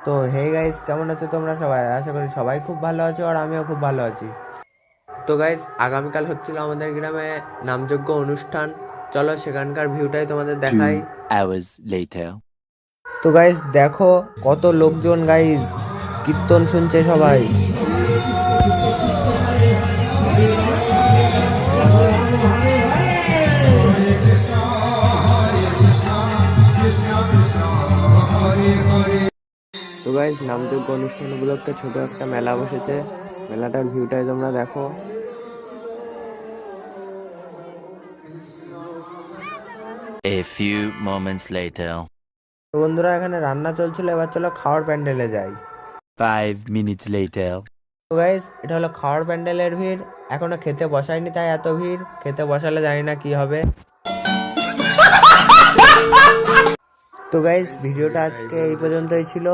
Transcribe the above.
তো hey guys, কেমন আছো তোমরা সবাই? আশা করি সবাই খুব ভালো আছো আর আমিও খুব ভালো আছি। তো গাইস, আগামীকাল হচ্ছিল আমাদের গ্রামে নামযজ্ঞ অনুষ্ঠান। চলো সেখানকার ভিউটাই তোমাদের দেখাই। 2 hours later. তো গাইস দেখো, কত লোকজন গাইস, কীর্তন শুনছে সবাই। তো গাইস, নামযজ্ঞ অনুষ্ঠান উপলক্ষে ছোট একটা মেলা বসেছে। মেলাটার ভিউটাই তোমরা দেখো। A few moments later. তো বন্ধুরা, এখানে রান্না চলছিল, এবার চলো খাওয়ার প্যান্ডেলে যাই। 5 minutes later. তো গাইস, এটা হলো খাওয়ার প্যান্ডেলের ভিড়। এখনো খেতে বসায়নি তাই এত ভিড়, খেতে বসালে জানি না কি হবে। তো গাইস, ভিডিওটা আজকে এই পর্যন্তই ছিল।